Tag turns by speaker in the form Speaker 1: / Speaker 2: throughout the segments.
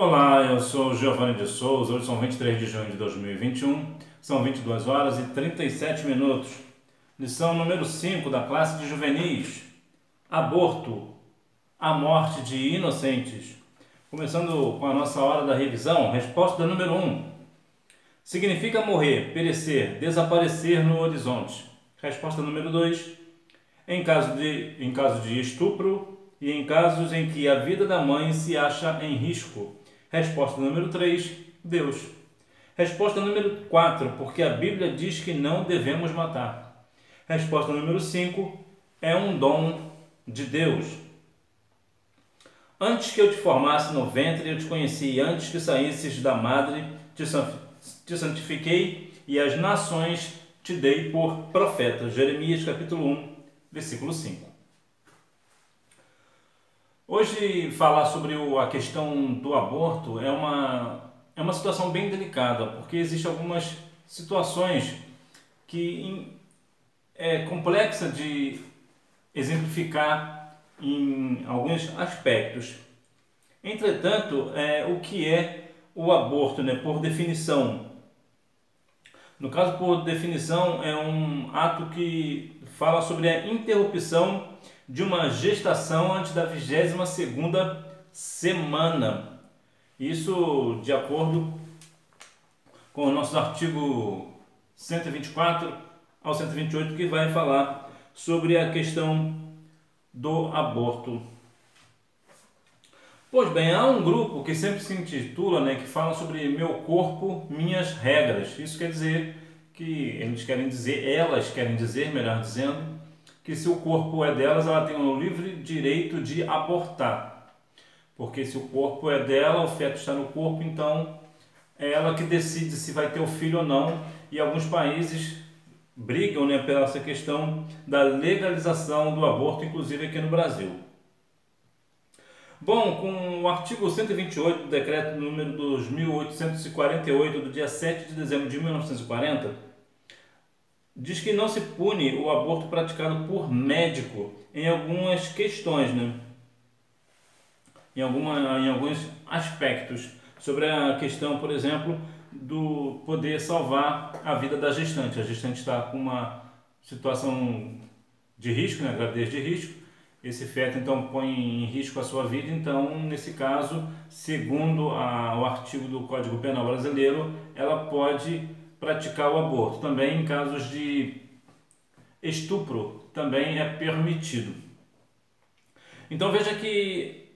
Speaker 1: Olá, eu sou Giovanni de Souza. Hoje são 23 de junho de 2021, são 22 horas e 37 minutos. Lição número 5 da classe de juvenis: Aborto, a morte de inocentes. Começando com a nossa hora da revisão, resposta número 1. Significa morrer, perecer, desaparecer no horizonte. Resposta número 2. Em caso de estupro e em casos em que a vida da mãe se acha em risco. Resposta número 3, Deus. Resposta número 4, porque a Bíblia diz que não devemos matar. Resposta número 5, é um dom de Deus. Antes que eu te formasse no ventre, eu te conheci, e antes que saísses da madre, te santifiquei, e as nações te dei por profeta. Jeremias capítulo 1, versículo 5. Hoje falar sobre a questão do aborto é uma situação bem delicada, porque existem algumas situações que é complexa de exemplificar em alguns aspectos. Entretanto, o que é o aborto, né, por definição? No caso, por definição, é um ato que fala sobre a interrupção de uma gestação antes da 22ª semana. Isso de acordo com o nosso artigo 124 ao 128, que vai falar sobre a questão do aborto. Pois bem, há um grupo que sempre se intitula, né, que fala sobre meu corpo, minhas regras. Isso quer dizer que elas querem dizer, melhor dizendo, que se o corpo é delas, ela tem o livre direito de abortar. Porque se o corpo é dela, o feto está no corpo, então é ela que decide se vai ter o filho ou não. E alguns países brigam, né, pela essa questão da legalização do aborto, inclusive aqui no Brasil. Bom, com o artigo 128 do decreto número 2848 do dia 7 de dezembro de 1940, diz que não se pune o aborto praticado por médico em algumas questões, né? Em alguns aspectos, sobre a questão, por exemplo, do poder salvar a vida da gestante. A gestante está com uma situação de risco, né? Gravidez de risco. Esse feto então põe em risco a sua vida. Então, nesse caso, segundo o artigo do Código Penal brasileiro, ela pode praticar o aborto. Também em casos de estupro também é permitido. Então veja que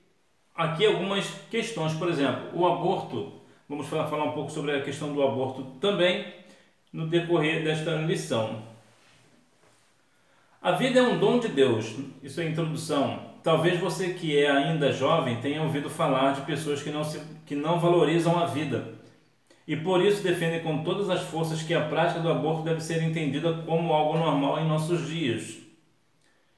Speaker 1: aqui algumas questões, por exemplo, o aborto, vamos falar um pouco sobre a questão do aborto também no decorrer desta lição. A vida é um dom de Deus, isso é a introdução. Talvez você que é ainda jovem tenha ouvido falar de pessoas que não valorizam a vida e por isso defendem com todas as forças que a prática do aborto deve ser entendida como algo normal em nossos dias.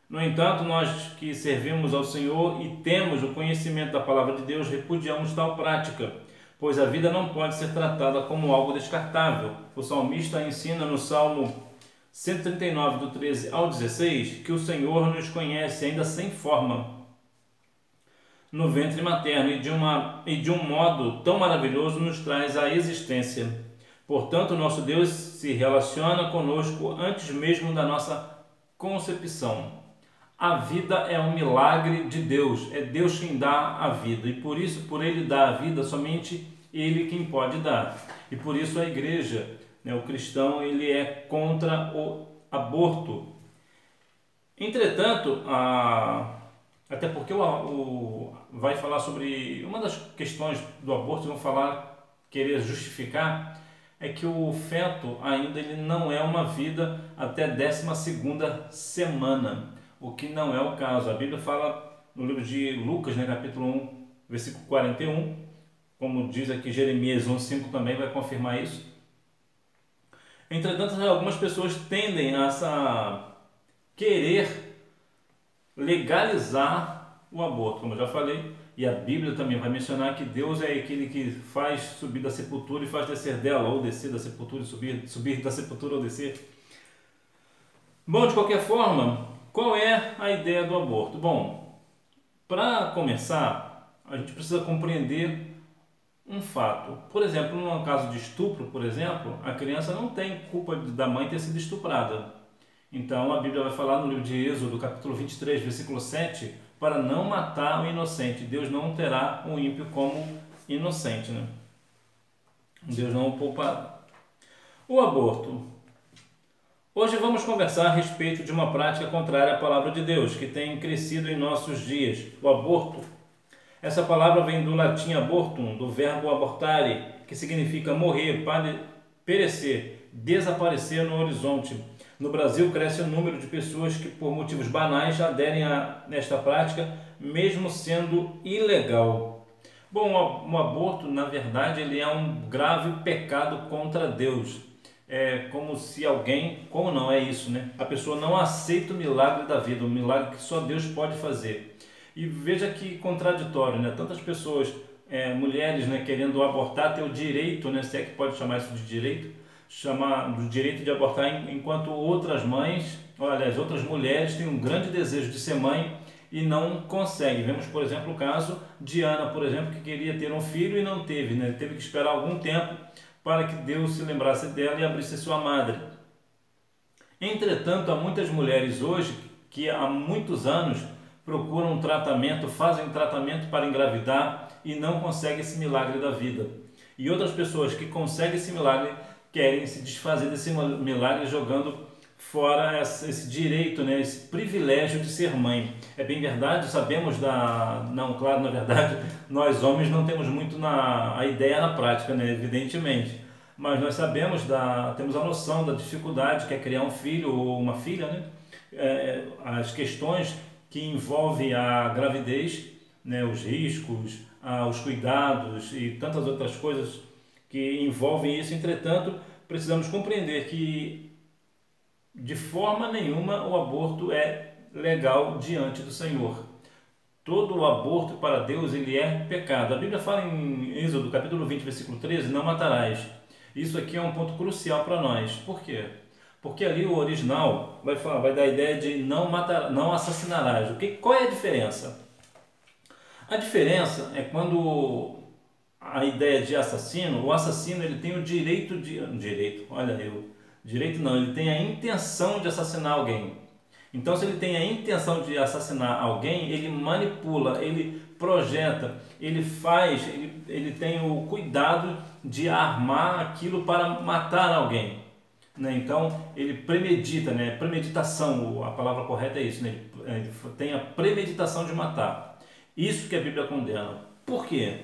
Speaker 1: No entanto, nós que servimos ao Senhor e temos o conhecimento da palavra de Deus, repudiamos tal prática, pois a vida não pode ser tratada como algo descartável. O salmista ensina no Salmo 139, do 13 ao 16, que o Senhor nos conhece ainda sem forma no ventre materno e de um modo tão maravilhoso nos traz à existência. Portanto, nosso Deus se relaciona conosco antes mesmo da nossa concepção. A vida é um milagre de Deus, é Deus quem dá a vida, e por isso, por Ele dar a vida, somente Ele quem pode dar. E por isso a igreja, né, o cristão, ele é contra o aborto. Entretanto, até porque vai falar sobre uma das questões do aborto, vão falar, querer justificar, é que o feto ainda ele não é uma vida até 12ª semana, o que não é o caso. A Bíblia fala no livro de Lucas, né, capítulo 1, versículo 41, como diz aqui Jeremias 1,5 também vai confirmar isso. Entretanto, algumas pessoas tendem a querer legalizar o aborto, como eu já falei, e a Bíblia também vai mencionar que Deus é aquele que faz subir da sepultura e faz descer dela, ou descer da sepultura e subir da sepultura ou descer. Bom, de qualquer forma, qual é a ideia do aborto? Bom, para começar, a gente precisa compreender um fato. Por exemplo, no caso de estupro, por exemplo, a criança não tem culpa da mãe ter sido estuprada. Então a Bíblia vai falar no livro de Êxodo, capítulo 23, versículo 7, para não matar o inocente. Deus não terá o ímpio como inocente, né? Deus não o poupará. O aborto. Hoje vamos conversar a respeito de uma prática contrária à palavra de Deus, que tem crescido em nossos dias, o aborto. Essa palavra vem do latim abortum, do verbo abortare, que significa morrer, perecer, desaparecer no horizonte. No Brasil, cresce o número de pessoas que, por motivos banais, aderem a esta prática, mesmo sendo ilegal. Bom, o aborto, na verdade, ele é um grave pecado contra Deus. É como se alguém, como não é isso, né? A pessoa não aceita o milagre da vida, o milagre que só Deus pode fazer. E veja que contraditório, né? Tantas pessoas, mulheres, né, querendo abortar, ter o direito, né, se é que pode chamar isso de direito, chamar do direito de abortar, enquanto outras mães, aliás, outras mulheres têm um grande desejo de ser mãe e não conseguem. Vemos, por exemplo, o caso de Ana, por exemplo, que queria ter um filho e não teve, né? Teve que esperar algum tempo para que Deus se lembrasse dela e abrisse sua madre. Entretanto, há muitas mulheres hoje que há muitos anos procuram um tratamento, fazem um tratamento para engravidar e não conseguem esse milagre da vida. E outras pessoas que conseguem esse milagre querem se desfazer desse milagre jogando fora esse direito, né, esse privilégio de ser mãe. É bem verdade, sabemos Não, claro, na verdade, nós homens não temos muito a ideia na prática, né, evidentemente. Mas nós sabemos, temos a noção da dificuldade que é criar um filho ou uma filha, né? As questões que envolvem a gravidez, né, os riscos, os cuidados e tantas outras coisas que envolvem isso. Entretanto, precisamos compreender que de forma nenhuma o aborto é legal diante do Senhor. Todo o aborto para Deus ele é pecado. A Bíblia fala em Êxodo capítulo 20, versículo 13, não matarás. Isso aqui é um ponto crucial para nós. Por quê? Porque ali o original vai dar a ideia de não matar, não assassinarás. Qual é a diferença? A diferença é quando a ideia de assassino, o assassino ele tem o direito ele tem a intenção de assassinar alguém. Então, se ele tem a intenção de assassinar alguém, ele manipula, ele projeta, ele faz, ele tem o cuidado de armar aquilo para matar alguém, né? Então, ele premedita, né? Premeditação, a palavra correta é isso, né? Ele tem a premeditação de matar. Isso que a Bíblia condena. Por quê?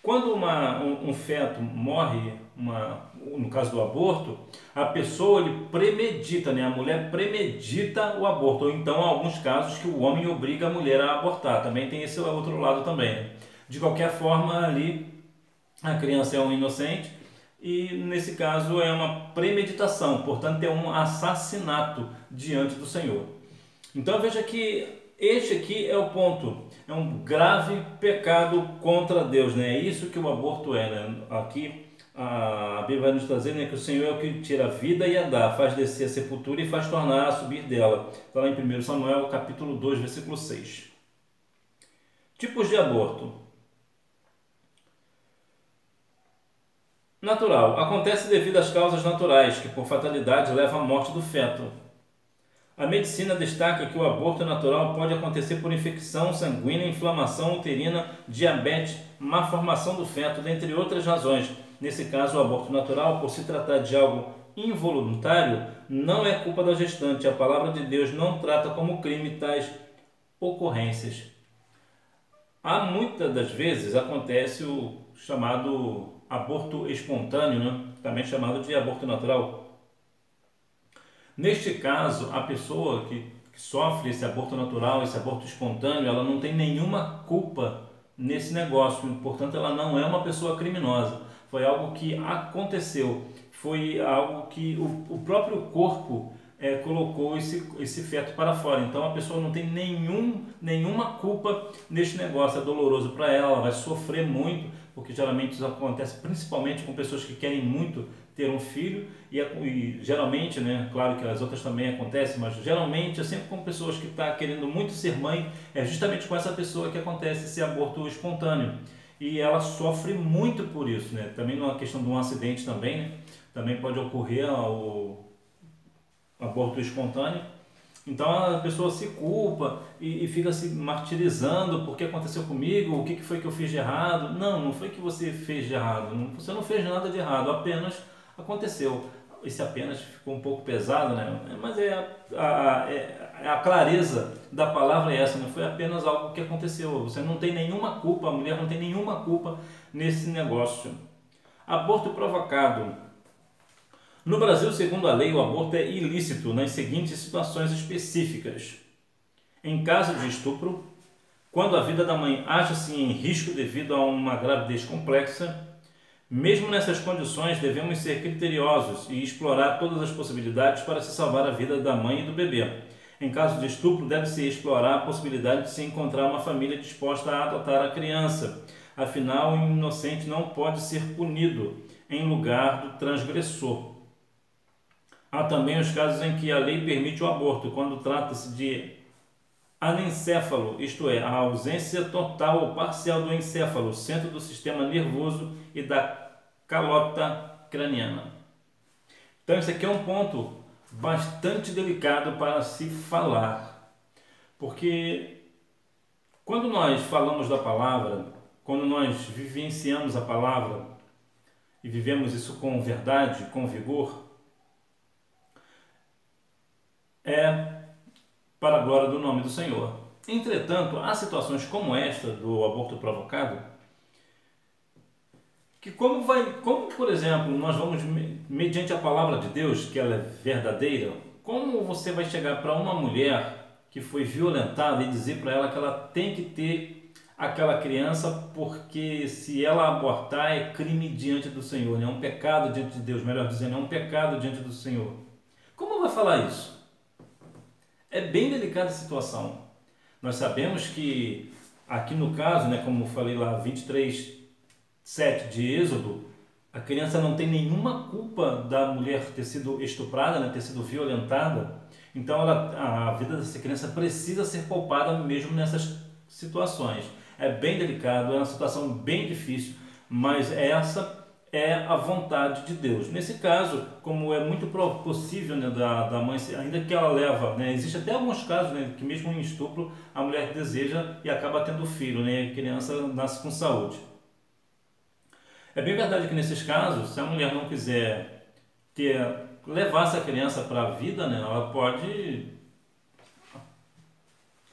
Speaker 1: Quando um feto morre, no caso do aborto, a pessoa ele premedita, né? A mulher premedita o aborto, ou então há alguns casos que o homem obriga a mulher a abortar, também tem esse outro lado também, né? De qualquer forma, ali a criança é um inocente e nesse caso é uma premeditação, portanto é um assassinato diante do Senhor. Então veja que este aqui é o ponto, é um grave pecado contra Deus, né? É isso que o aborto é, né? Aqui a Bíblia vai nos trazer, né, que o Senhor é o que tira a vida e a dá, faz descer a sepultura e faz tornar a subir dela. Está lá em 1 Samuel capítulo 2, versículo 6. Tipos de aborto. Natural. Acontece devido às causas naturais, que por fatalidade levam à morte do feto. A medicina destaca que o aborto natural pode acontecer por infecção sanguínea, inflamação uterina, diabetes, má formação do feto, dentre outras razões. Nesse caso, o aborto natural, por se tratar de algo involuntário, não é culpa da gestante. A palavra de Deus não trata como crime tais ocorrências. Há muitas das vezes acontece o chamado aborto espontâneo, né? Também chamado de aborto natural. Neste caso, a pessoa que sofre esse aborto natural, esse aborto espontâneo, ela não tem nenhuma culpa nesse negócio, portanto ela não é uma pessoa criminosa. Foi algo que aconteceu, foi algo que o próprio corpo colocou esse feto para fora. Então a pessoa não tem nenhuma culpa neste negócio, é doloroso para ela, ela vai sofrer muito, porque geralmente isso acontece principalmente com pessoas que querem muito ter um filho e geralmente, né, claro que as outras também acontecem, mas geralmente é sempre com pessoas que estão querendo muito ser mãe, é justamente com essa pessoa que acontece esse aborto espontâneo. e ela sofre muito por isso, né? Também numa questão de um acidente também, né? Também pode ocorrer o aborto espontâneo. Então a pessoa se culpa e fica se martirizando porque aconteceu comigo, o que foi que eu fiz de errado. Não, não foi que você fez de errado, você não fez nada de errado, apenas aconteceu. Esse apenas ficou um pouco pesado, né? Mas a clareza da palavra é essa, não foi apenas algo que aconteceu. Você não tem nenhuma culpa, a mulher não tem nenhuma culpa nesse negócio. Aborto provocado. No Brasil, segundo a lei, o aborto é ilícito nas seguintes situações específicas: em caso de estupro, quando a vida da mãe acha-se em risco devido a uma gravidez complexa. Mesmo nessas condições, devemos ser criteriosos e explorar todas as possibilidades para se salvar a vida da mãe e do bebê. Em caso de estupro, deve-se explorar a possibilidade de se encontrar uma família disposta a adotar a criança. Afinal, o inocente não pode ser punido em lugar do transgressor. Há também os casos em que a lei permite o aborto, quando trata-se de anencéfalo, isto é, a ausência total ou parcial do encéfalo, centro do sistema nervoso e da calota craniana. Então, esse aqui é um ponto bastante delicado para se falar, porque quando nós falamos da palavra, quando nós vivenciamos a palavra e vivemos isso com verdade, com vigor, é para a glória do nome do Senhor. Entretanto, há situações como esta do aborto provocado, que como por exemplo, nós vamos, mediante a palavra de Deus, que ela é verdadeira, como você vai chegar para uma mulher que foi violentada e dizer para ela que ela tem que ter aquela criança, porque se ela abortar é crime diante do Senhor, é um pecado diante de Deus, melhor dizendo, é um pecado diante do Senhor. Como vai falar isso? É bem delicada a situação. Nós sabemos que aqui no caso, né, como eu falei lá, 23:7 de Êxodo, a criança não tem nenhuma culpa da mulher ter sido estuprada, né, ter sido violentada. Então a vida dessa criança precisa ser poupada mesmo nessas situações. É bem delicado, é uma situação bem difícil, mas essa é a vontade de Deus. Nesse caso, como é muito possível, né, da mãe, ainda que ela leva, né, existe até alguns casos, né, que mesmo em estupro a mulher deseja e acaba tendo filho, né, a criança nasce com saúde. É bem verdade que nesses casos, se a mulher não quiser levar essa criança para a vida, né, ela pode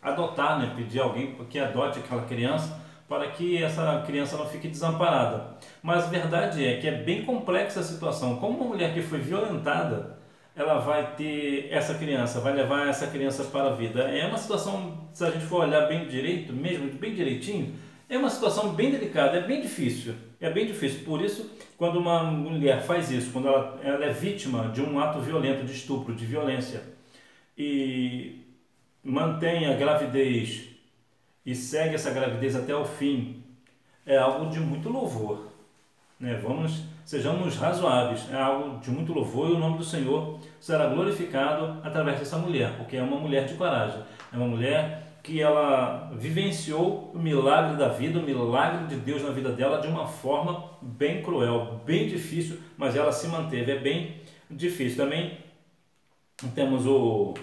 Speaker 1: adotar, né, pedir alguém que adote aquela criança para que essa criança não fique desamparada. Mas a verdade é que é bem complexa a situação. Como uma mulher que foi violentada, ela vai ter essa criança, vai levar essa criança para a vida? É uma situação, se a gente for olhar bem direito, mesmo bem direitinho, é uma situação bem delicada, é bem difícil. É bem difícil. Por isso, quando uma mulher faz isso, quando ela é vítima de um ato violento, de estupro, de violência, e mantém a gravidez e segue essa gravidez até o fim, é algo de muito louvor, né? Sejamos razoáveis, é algo de muito louvor e o nome do Senhor será glorificado através dessa mulher, porque é uma mulher de coragem, é uma mulher que ela vivenciou o milagre da vida, o milagre de Deus na vida dela de uma forma bem cruel, bem difícil, mas ela se manteve, é bem difícil. Também temos o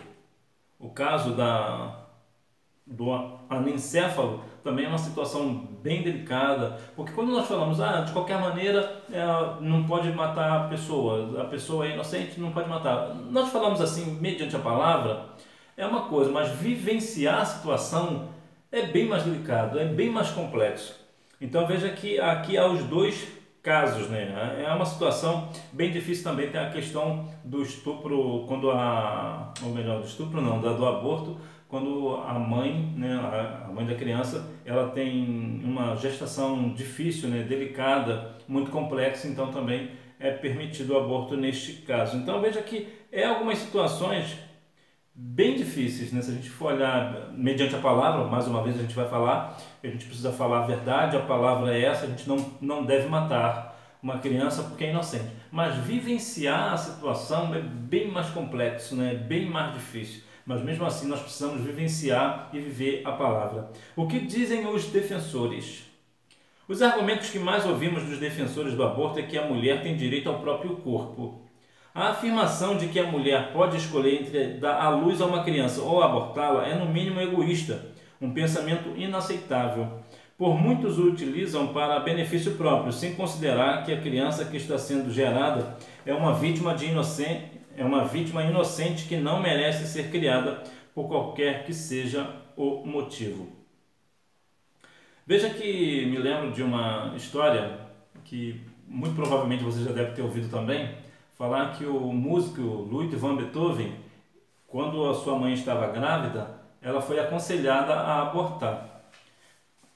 Speaker 1: caso do anencéfalo, também é uma situação bem delicada, porque quando nós falamos, de qualquer maneira, não pode matar a pessoa é inocente, não pode matar. Nós falamos assim, mediante a palavra, é uma coisa, mas vivenciar a situação é bem mais delicado, é bem mais complexo. Então veja que aqui há os dois casos, né? É uma situação bem difícil também, tem a questão do estupro, ou melhor, do estupro não, do aborto, quando a mãe, né, a mãe da criança, ela tem uma gestação difícil, né, delicada, muito complexa, então também é permitido o aborto neste caso. Então veja que é algumas situações bem difíceis, né? Se a gente for olhar mediante a palavra, mais uma vez a gente vai falar, a gente precisa falar a verdade, a palavra é essa, a gente não deve matar uma criança porque é inocente. Mas vivenciar a situação é bem mais complexo, né? Bem mais difícil. Mas mesmo assim nós precisamos vivenciar e viver a palavra. O que dizem os defensores? Os argumentos que mais ouvimos dos defensores do aborto é que a mulher tem direito ao próprio corpo. A afirmação de que a mulher pode escolher entre dar à luz a uma criança ou abortá-la é no mínimo egoísta, um pensamento inaceitável. Por muitos o utilizam para benefício próprio, sem considerar que a criança que está sendo gerada é uma vítima inocente que não merece ser criada por qualquer que seja o motivo. Veja que me lembro de uma história que muito provavelmente você já deve ter ouvido também, falar que o músico Ludwig van Beethoven, quando a sua mãe estava grávida, ela foi aconselhada a abortar.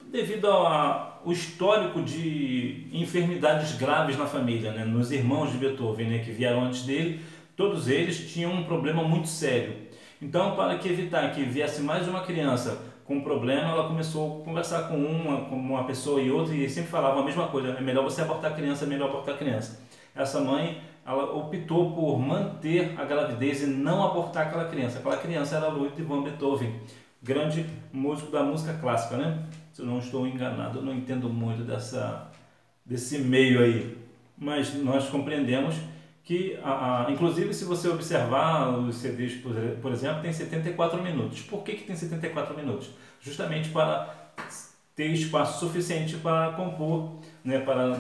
Speaker 1: Devido ao histórico de enfermidades graves na família, né? Nos irmãos de Beethoven, né? Que vieram antes dele, todos eles tinham um problema muito sério. Então, para que evitar que viesse mais uma criança com um problema, ela começou a conversar com uma pessoa e outra, e sempre falava a mesma coisa: é melhor você abortar a criança, é melhor abortar a criança. Essa mãe, ela optou por manter a gravidez e não abortar aquela criança. Aquela criança era Ludwig van Beethoven, grande músico da música clássica, né? Se eu não estou enganado, eu não entendo muito desse meio aí, mas nós compreendemos que, inclusive, se você observar os CDs, por exemplo, tem 74 minutos. Por que tem 74 minutos? Justamente para ter espaço suficiente para compor, né, para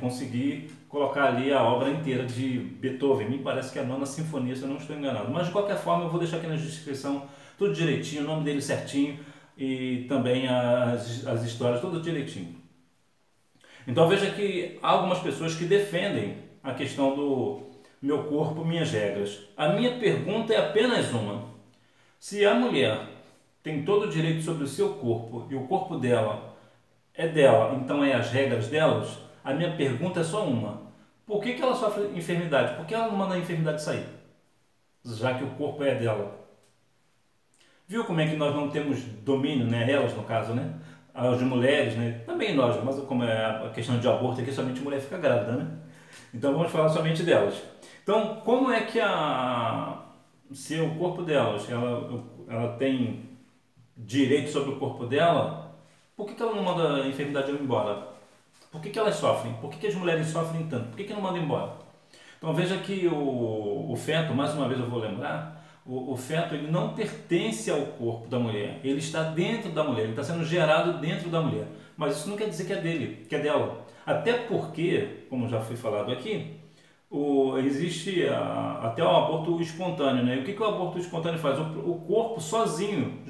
Speaker 1: conseguir colocar ali a obra inteira de Beethoven. Me parece que é a Nona Sinfonia, se eu não estou enganado. Mas, de qualquer forma, eu vou deixar aqui na descrição tudo direitinho, o nome dele certinho e também as histórias, tudo direitinho. Então, veja que há algumas pessoas que defendem a questão do meu corpo, minhas regras. A minha pergunta é apenas uma: se a mulher tem todo o direito sobre o seu corpo e o corpo dela é dela, então é as regras delas, a minha pergunta é só uma: por que ela sofre enfermidade? Por que ela não manda a enfermidade sair? Já que o corpo é dela. Viu como é que nós não temos domínio, né? Elas, no caso, né? As mulheres, né? Também nós, mas como é a questão de aborto aqui, somente mulher fica grávida, né? Então vamos falar somente delas. Então, como é que se o corpo delas, ela tem direito sobre o corpo dela, por que ela não manda a enfermidade embora? Por que elas sofrem? Por que as mulheres sofrem tanto? Por que não mandam embora? Então veja que o feto, mais uma vez eu vou lembrar, o feto ele não pertence ao corpo da mulher, ele está dentro da mulher, ele está sendo gerado dentro da mulher. Mas isso não quer dizer que é dele, que é dela. Até porque, como já foi falado aqui, existe até o aborto espontâneo, né? E o que o aborto espontâneo faz? O corpo sozinho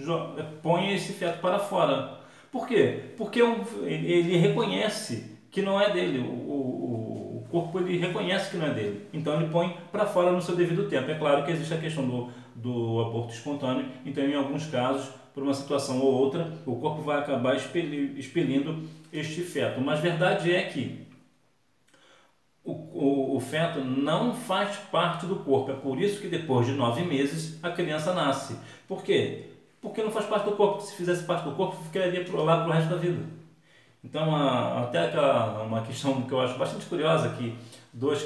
Speaker 1: põe esse feto para fora. Por quê? Porque ele reconhece que não é dele, o corpo ele reconhece que não é dele, então ele põe para fora no seu devido tempo. É claro que existe a questão do aborto espontâneo, então em alguns casos, por uma situação ou outra, o corpo vai acabar expelindo este feto. Mas a verdade é que o feto não faz parte do corpo, é por isso que depois de 9 meses a criança nasce. Por quê? Porque não faz parte do corpo. Se fizesse parte do corpo, ficaria lá para o resto da vida. Então, até uma questão que eu acho bastante curiosa, que duas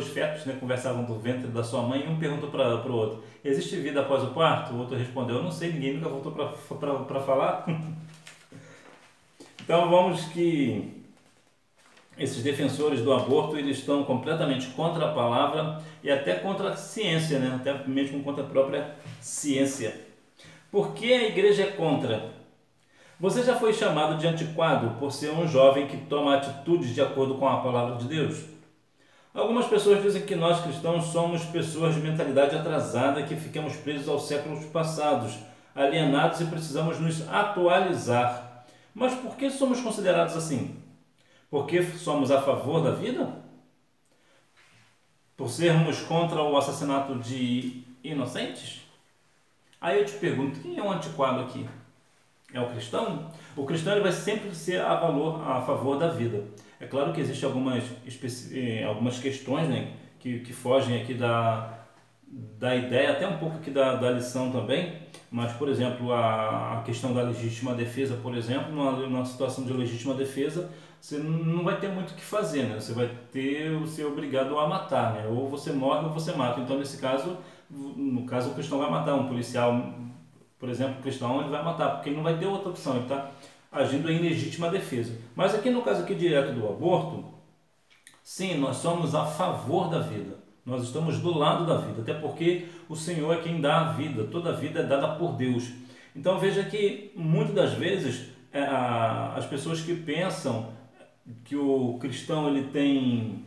Speaker 1: fetos, né, conversavam do ventre da sua mãe, e um perguntou para o outro: existe vida após o parto? O outro respondeu: eu não sei, ninguém nunca voltou para falar. Então, vamos que esses defensores do aborto, eles estão completamente contra a palavra e até contra a ciência, né? Até mesmo contra a própria ciência. Por que a igreja é contra? Você já foi chamado de antiquado por ser um jovem que toma atitudes de acordo com a palavra de Deus? Algumas pessoas dizem que nós cristãos somos pessoas de mentalidade atrasada, que ficamos presos aos séculos passados, alienados e precisamos nos atualizar. Mas por que somos considerados assim? Porque somos a favor da vida? Por sermos contra o assassinato de inocentes? Aí eu te pergunto, quem é um antiquado aqui? É o cristão? O cristão ele vai sempre ser a favor da vida. É claro que existem algumas questões, né, que fogem aqui da ideia, até um pouco aqui da lição também, mas, por exemplo, a questão da legítima defesa, por exemplo, numa situação de legítima defesa, você não vai ter muito o que fazer, né? Você vai ser obrigado a matar, né? Ou você morre ou você mata. Então, nesse caso, no caso, o cristão vai matar um policial, por exemplo, o cristão ele vai matar, porque ele não vai ter outra opção, ele está agindo em legítima defesa. Mas aqui no caso aqui direto do aborto, sim, nós somos a favor da vida. Nós estamos do lado da vida, até porque o Senhor é quem dá a vida. Toda a vida é dada por Deus. Então veja que muitas das vezes as pessoas que pensam que o cristão ele tem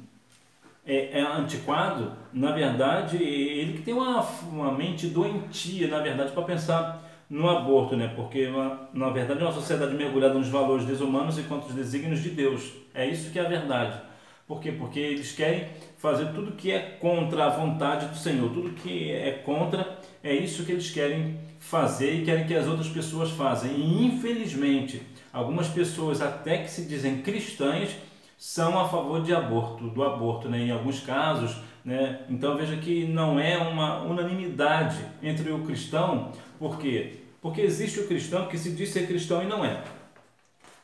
Speaker 1: é antiquado, na verdade ele que tem uma mente doentia, na verdade, para pensar no aborto, né? Porque na verdade é uma sociedade mergulhada nos valores desumanos e contra os desígnios de Deus. É isso que é a verdade. Por quê? Porque eles querem fazer tudo que é contra a vontade do Senhor, tudo que é contra, é isso que eles querem fazer e querem que as outras pessoas façam. E infelizmente, algumas pessoas até que se dizem cristãs são a favor do aborto, né? Em alguns casos, né? Então veja que não é uma unanimidade entre o cristão. Por quê? Porque existe o cristão que se diz ser cristão e não é,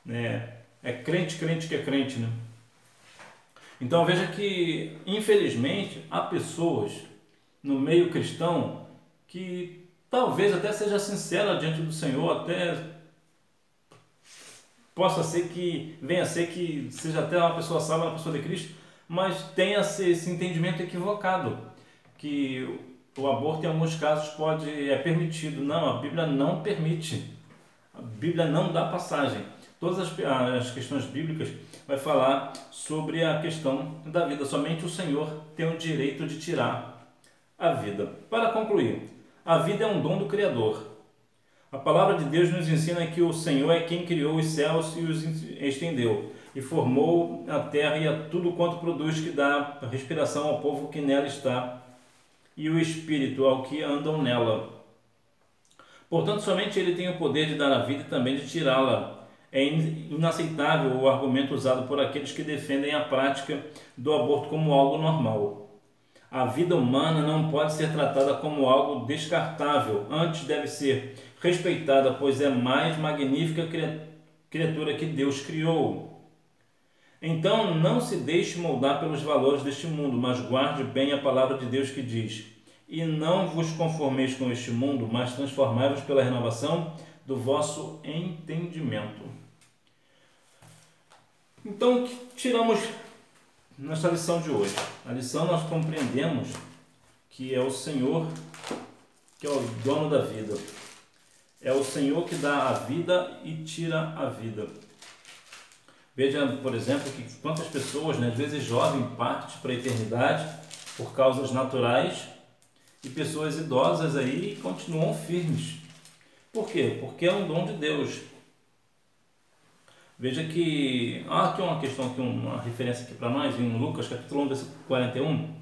Speaker 1: né? É crente que é crente, né? Então veja que, infelizmente, há pessoas no meio cristão que talvez até seja sincera diante do Senhor, até possa ser que, venha a ser que seja até uma pessoa salva, uma pessoa de Cristo, mas tenha esse entendimento equivocado, que o aborto em alguns casos é permitido. Não, a Bíblia não permite, a Bíblia não dá passagem. Todas as questões bíblicas vai falar sobre a questão da vida. Somente o Senhor tem o direito de tirar a vida. Para concluir, a vida é um dom do Criador. A palavra de Deus nos ensina que o Senhor é quem criou os céus e os estendeu, e formou a terra e a tudo quanto produz, que dá respiração ao povo que nela está, e o espírito ao que andam nela. Portanto, somente Ele tem o poder de dar a vida e também de tirá-la. É inaceitável o argumento usado por aqueles que defendem a prática do aborto como algo normal. A vida humana não pode ser tratada como algo descartável, antes deve ser respeitada, pois é a mais magnífica criatura que Deus criou. Então não se deixe moldar pelos valores deste mundo, mas guarde bem a palavra de Deus que diz: e não vos conformeis com este mundo, mas transformai-vos pela renovação do vosso entendimento. Então, o que tiramos nesta lição de hoje? A lição nós compreendemos que é o Senhor que é o dono da vida. É o Senhor que dá a vida e tira a vida. Veja, por exemplo, que quantas pessoas, né, às vezes jovem, partem para a eternidade por causas naturais, e pessoas idosas aí continuam firmes. Por quê? Porque é um dom de Deus. Veja que há aqui uma questão, aqui uma referência aqui para nós, em Lucas capítulo 1, versículo 41.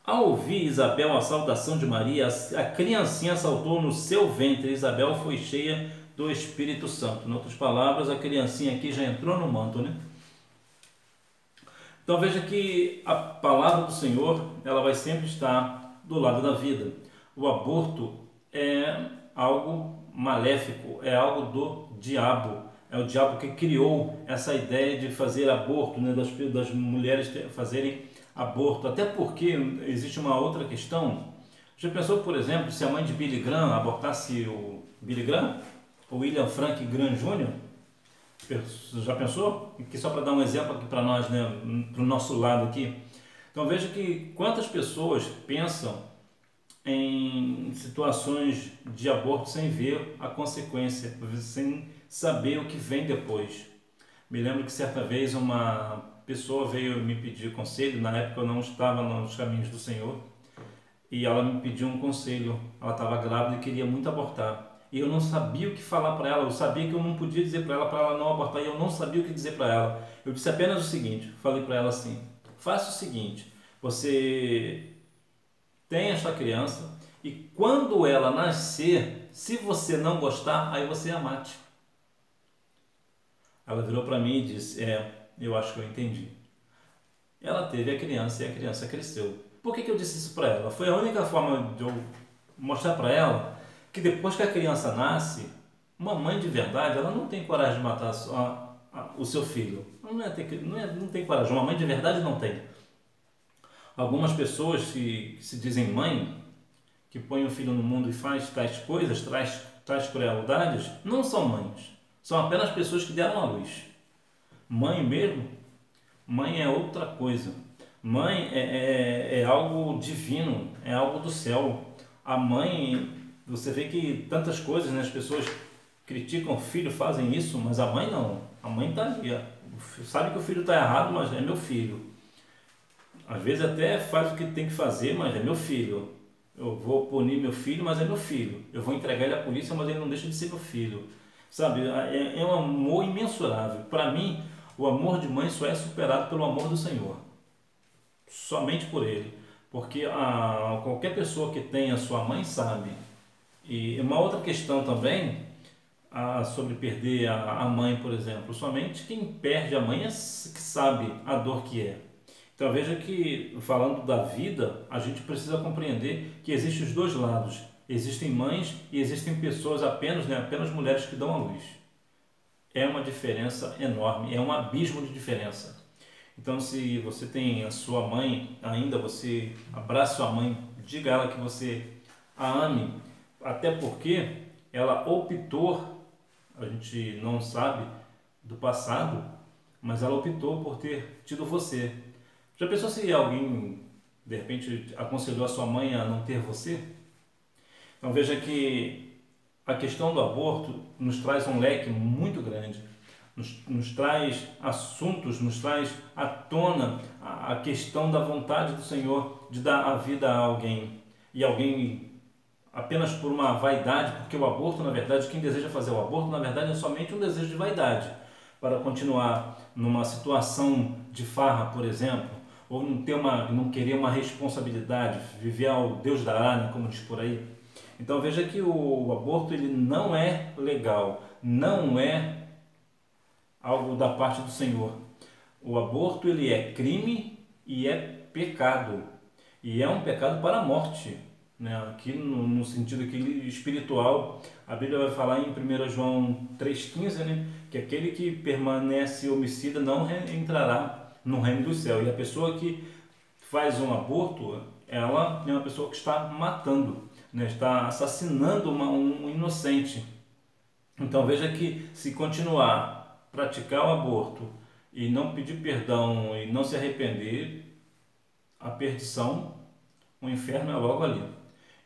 Speaker 1: Ao ouvir Isabel a saudação de Maria, a criancinha saltou no seu ventre. Isabel foi cheia do Espírito Santo. Em outras palavras, a criancinha aqui já entrou no manto, né? Então veja que a palavra do Senhor, ela vai sempre estar do lado da vida. O aborto é algo maléfico, é algo do diabo. É o diabo que criou essa ideia de fazer aborto, né, das mulheres fazerem aborto. Até porque existe uma outra questão. Já pensou, por exemplo, se a mãe de Billy Graham abortasse o Billy Graham? O William Frank Graham Jr.? Já pensou? Aqui só para dar um exemplo aqui para nós, né, para o nosso lado aqui. Então veja que quantas pessoas pensam em situações de aborto sem ver a consequência, sem saber o que vem depois. Me lembro que certa vez uma pessoa veio me pedir conselho. Na época eu não estava nos caminhos do Senhor, e ela me pediu um conselho. Ela estava grávida e queria muito abortar, e eu não sabia o que falar para ela. Eu sabia que eu não podia dizer para ela não abortar, e eu não sabia o que dizer para ela. Eu disse apenas o seguinte, falei para ela assim: faça o seguinte, você tem esta criança, e quando ela nascer, se você não gostar, aí você a mate. Ela virou para mim e disse: eu acho que eu entendi. Ela teve a criança e a criança cresceu. Por que eu disse isso para ela? Foi a única forma de eu mostrar para ela que depois que a criança nasce, uma mãe de verdade, ela não tem coragem de matar o seu filho. Não tem coragem. Uma mãe de verdade não tem. Algumas pessoas que se dizem mãe, que põem o filho no mundo e faz tais coisas, tais crueldades, não são mães. São apenas pessoas que deram à luz. Mãe mesmo, mãe é outra coisa. Mãe é algo divino, é algo do céu. A mãe, você vê que tantas coisas, né? As pessoas criticam o filho, fazem isso, mas a mãe não. A mãe está ali, ó. Sabe que o filho está errado, mas é meu filho. Às vezes até faz o que tem que fazer, mas é meu filho. Eu vou punir meu filho, mas é meu filho. Eu vou entregar ele à polícia, mas ele não deixa de ser meu filho. Sabe, é um amor imensurável. Para mim, o amor de mãe só é superado pelo amor do Senhor. Somente por Ele. Porque qualquer pessoa que tenha sua mãe sabe. E uma outra questão também, sobre perder a mãe, por exemplo. Somente quem perde a mãe é que sabe a dor que é. Então veja que, falando da vida, a gente precisa compreender que existem os dois lados. Existem mães e existem pessoas apenas, né, apenas mulheres que dão à luz. É uma diferença enorme, é um abismo de diferença. Então, se você tem a sua mãe ainda, você abraça sua mãe, diga a ela que você a ame, até porque ela optou, a gente não sabe do passado, mas ela optou por ter tido você. Já pensou se alguém, de repente, aconselhou a sua mãe a não ter você? Então veja que a questão do aborto nos traz um leque muito grande, nos traz assuntos, nos traz à tona a questão da vontade do Senhor de dar a vida a alguém. E alguém apenas por uma vaidade, porque o aborto, na verdade, quem deseja fazer o aborto, na verdade, é somente um desejo de vaidade, para continuar numa situação de farra, por exemplo, ou não querer uma responsabilidade, viver ao Deus dará, né, como diz por aí. Então veja que o aborto ele não é legal, não é algo da parte do Senhor. O aborto ele é crime e é pecado. E é um pecado para a morte. Né? Aqui no sentido aqui espiritual, a Bíblia vai falar em 1 João 3,15, né? Que aquele que permanece homicida não entrará no reino do céu. E a pessoa que faz um aborto, ela é uma pessoa que está matando, né? Está assassinando um inocente. Então veja que se continuar a praticar o aborto e não pedir perdão e não se arrepender, a perdição, o inferno é logo ali.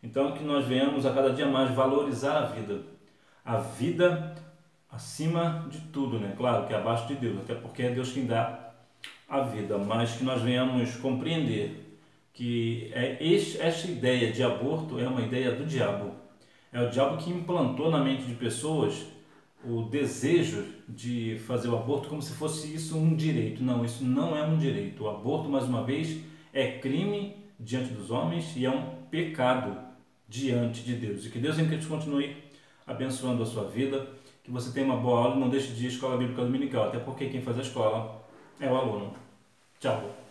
Speaker 1: Então que nós venhamos a cada dia mais valorizar a vida acima de tudo, né? Claro que é abaixo de Deus, até porque é Deus quem dá a vida, mas que nós venhamos compreender que esta ideia de aborto é uma ideia do diabo. É o diabo que implantou na mente de pessoas o desejo de fazer o aborto como se fosse isso um direito. Não, isso não é um direito. O aborto, mais uma vez, é crime diante dos homens e é um pecado diante de Deus. E que Deus em Cristo continue abençoando a sua vida, que você tenha uma boa aula e não deixe de ir à Escola Bíblica Dominical, até porque quem faz a escola é o aluno. Tchau!